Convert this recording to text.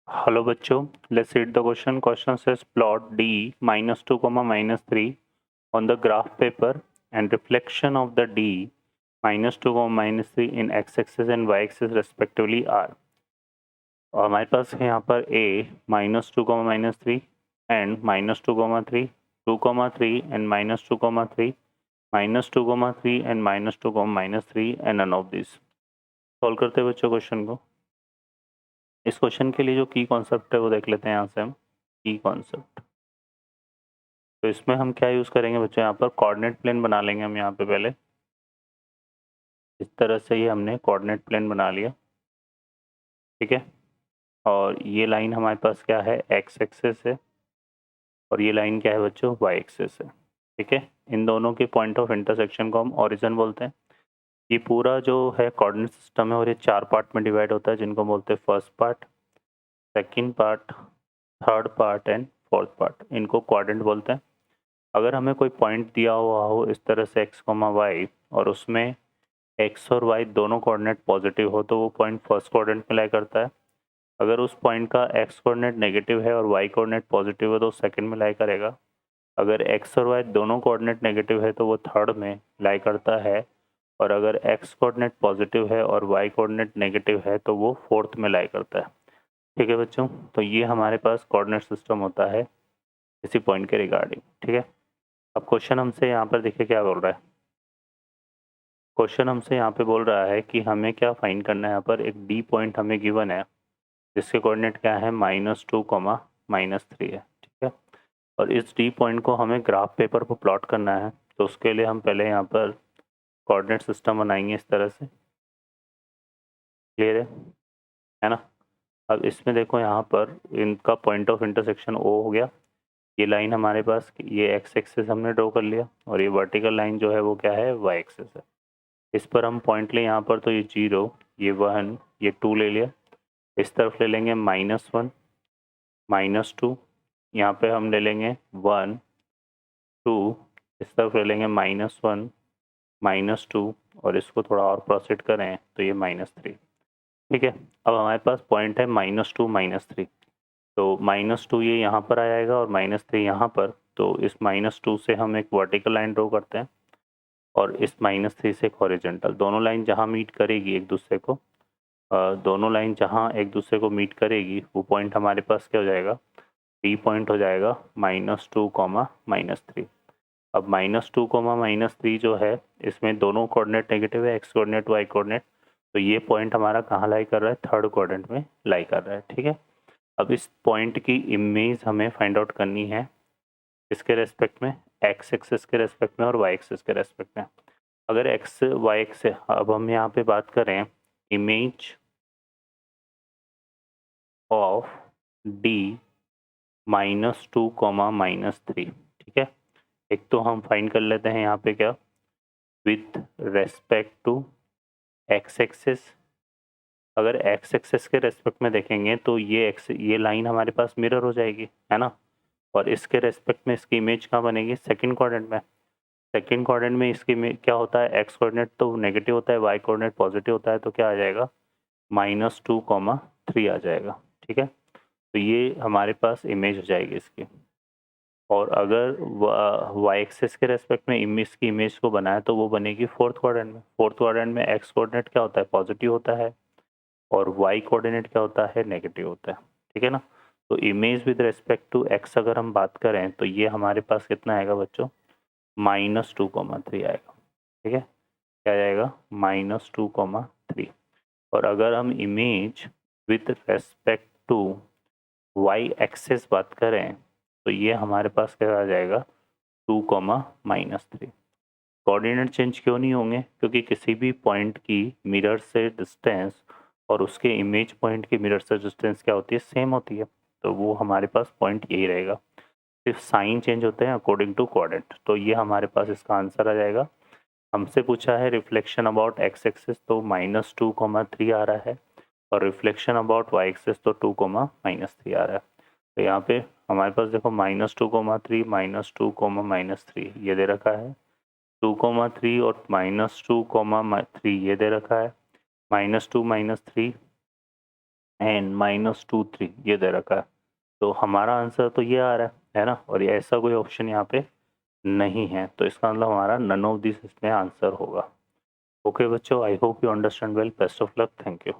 Hello बच्चों, let's read the question. Question says plot D -2, -3 on the graph paper and reflection of the D -2, -3 in x-axis and y-axis respectively are. और हमारे पास है यहाँ पर A -2, -3 and -2, 3, 2, 3 and -2, 3, -2, 3 and -2, -3 and none of these. Solve करते हैं बच्चों question को। इस क्वेश्चन के लिए जो की कॉन्सेप्ट है वो देख लेते हैं यहाँ से हम। की कॉन्सेप्ट, तो इसमें हम क्या यूज़ करेंगे बच्चों, यहाँ पर कोऑर्डिनेट प्लेन बना लेंगे हम यहाँ पे पहले। इस तरह से ये हमने कोऑर्डिनेट प्लेन बना लिया, ठीक है। और ये लाइन हमारे पास क्या है, एक्स एक्सेस है, और ये लाइन क्या है बच्चों, वाई एक्सेस है, ठीक है। इन दोनों के पॉइंट ऑफ इंटरसेक्शन को हम ओरिजिन बोलते हैं। ये पूरा जो है कोऑर्डिनेट सिस्टम है और ये 4 पार्ट में डिवाइड होता है, जिनको बोलते हैं first part, second part, third part and fourth part. इनको कोऑर्डिनेट बोलते हैं। अगर हमें कोई पॉइंट दिया हुआ हो इस तरह से एक्स, वाई, और उसमें एक्स और वाई दोनों कोऑर्डिनेट पॉजिटिव हो तो वो पॉइंट फर्स्ट कोऑर्डिनेट में लाई करता है। अगर उस पॉइंट का एक्स कोऑर्डिनेट नेगेटिव है और वाई कोऑर्डिनेट पॉजिटिव है तो सेकंड में लाई करेगा। अगर एक्स और वाई दोनों कोऑर्डिनेट नेगेटिव है तो वो थर्ड में लाई करता है। और अगर एक्स कोऑर्डिनेट पॉजिटिव है और वाई कोऑर्डिनेट नेगेटिव है तो वो फोर्थ में लाई करता है, ठीक है बच्चों। तो ये हमारे पास कोऑर्डिनेट सिस्टम होता है किसी पॉइंट के रिगार्डिंग, ठीक है। अब क्वेश्चन हमसे यहाँ पर देखिए क्या बोल रहा है। क्वेश्चन हमसे यहाँ पे बोल रहा है कि हमें क्या फाइंड करना है। यहाँ पर एक डी पॉइंट हमें गिवन है जिसके कोऑर्डिनेट क्या है, -2, -3 है, ठीक है। और इस डी पॉइंट को हमें ग्राफ पेपर पर प्लॉट करना है, तो उसके लिए हम पहले यहाँ पर कोऑर्डिनेट सिस्टम बनाएंगे इस तरह से। क्लियर है ना। अब इसमें देखो यहाँ पर इनका पॉइंट ऑफ इंटरसेक्शन ओ हो गया। ये लाइन हमारे पास, ये एक्स एक्सिस हमने ड्रॉ कर लिया, और ये वर्टिकल लाइन जो है वो क्या है, वाई एक्सिस है। इस पर हम पॉइंट लें यहाँ पर, तो ये 0, ये 1, ये 2 ले लिया। इस तरफ ले लेंगे -1, -2, यहाँ पे हम ले लेंगे 1, 2, इस तरफ ले लेंगे -1, -2, और इसको थोड़ा और प्रोसीड करें तो ये -3, ठीक है। अब हमारे पास पॉइंट है -2, -3, तो -2 ये यहाँ पर आ जाएगा और -3 यहाँ पर। तो इस -2 से हम एक वर्टिकल लाइन ड्रॉ करते हैं, और इस -3 से एक हॉरिजेंटल। दोनों लाइन जहाँ मीट करेगी एक दूसरे को, दोनों लाइन जहाँ एक दूसरे को मीट करेगी वो पॉइंट हमारे पास क्या हो जाएगा, बी पॉइंट हो जाएगा, -2, -3। अब -2, -3 जो है इसमें दोनों कोऑर्डिनेट नेगेटिव है, एक्स कोऑर्डिनेट, वाई कोऑर्डिनेट। तो ये पॉइंट हमारा कहाँ लाई कर रहा है, थर्ड कोऑर्डिनेट में लाई कर रहा है, ठीक है। अब इस पॉइंट की इमेज हमें फाइंड आउट करनी है इसके रेस्पेक्ट में, एक्स एक्सिस के रेस्पेक्ट में और वाई एक्सिस के रेस्पेक्ट में। अगर एक्स वाई एक्स, अब हम यहाँ पे बात करें इमेज ऑफ डी -2, -3, ठीक है। एक तो हम फाइंड कर लेते हैं यहाँ पे क्या, with respect to X axis. अगर एक्स एक्सिस के रेस्पेक्ट में देखेंगे तो ये लाइन हमारे पास मिरर हो जाएगी, है ना। और इसके रेस्पेक्ट में इसकी इमेज कहाँ बनेगी, सेकंड क्वाड्रेंट में। सेकंड क्वाड्रेंट में इसकी क्या होता है, एक्स कोऑर्डिनेट तो नेगेटिव होता है, वाई कोऑर्डिनेट पॉजिटिव होता है, तो क्या आ जाएगा, -2, 3 आ जाएगा, ठीक है। तो ये हमारे पास इमेज हो जाएगी इसकी। और अगर वाई एक्सिस के रेस्पेक्ट में इमेज की इमेज को बनाए तो वो बनेगी फोर्थ क्वाड्रेंट में। फोर्थ क्वाड्रेंट में एक्स कोऑर्डिनेट क्या होता है, पॉजिटिव होता है, और वाई कोऑर्डिनेट क्या होता है, नेगेटिव होता है, ठीक है ना। तो image with respect to X अगर हम बात करें तो ये हमारे पास कितना आएगा बच्चों, -2, 3 आएगा, ठीक है। क्या आएगा, -2, 3। और अगर हम image with respect to Y axis बात करें तो ये हमारे पास क्या आ जाएगा, 2, -3। कोऑर्डिनेट चेंज क्यों नहीं होंगे, क्योंकि किसी भी पॉइंट की मिरर से डिस्टेंस और उसके इमेज पॉइंट की मिरर से डिस्टेंस क्या होती है, सेम होती है। तो वो हमारे पास पॉइंट यही रहेगा, सिर्फ साइन चेंज होते हैं अकॉर्डिंग टू कोऑर्डिनेट। तो ये हमारे पास इसका आंसर आ जाएगा। हमसे पूछा है रिफ्लेक्शन अबाउट एक्स एक्सिस, तो -2, 3 आ रहा है, और रिफ्लेक्शन अबाउट वाई एक्सिस तो 2, -3 आ रहा है। तो यहाँ पे हमारे पास देखो -2, 3, -2, -3 ये दे रखा है, 2, 3 और -2, 3 ये दे रखा है, -2, -3 एन माइनस 2 3 ये दे रखा है। तो हमारा आंसर तो ये आ रहा है ना, और ये ऐसा कोई ऑप्शन यहाँ पे नहीं है, तो इसका मतलब हमारा नन ऑफ दिस इसमें आंसर होगा। ओके बच्चों, I hope you understand well, best of luck, thank you.